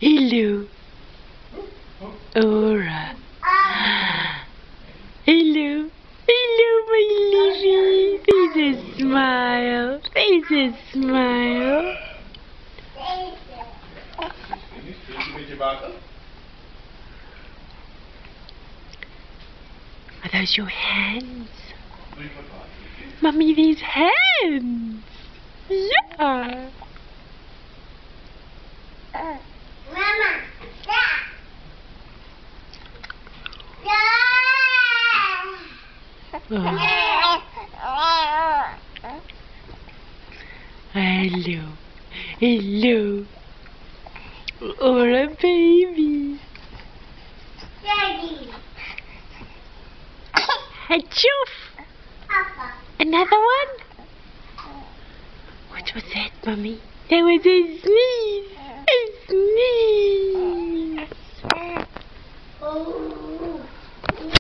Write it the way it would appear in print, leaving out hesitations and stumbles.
Hello. Aura. Hello. Hello, my Livy. There's a smile. There's a smile. Are those your hands? Mummy, these hands. Yeah. Mama. Oh. Hello. Hello. Aura, baby. Daddy. Achoof. Papa. Another one? What was that, Mummy? That was a sneeze.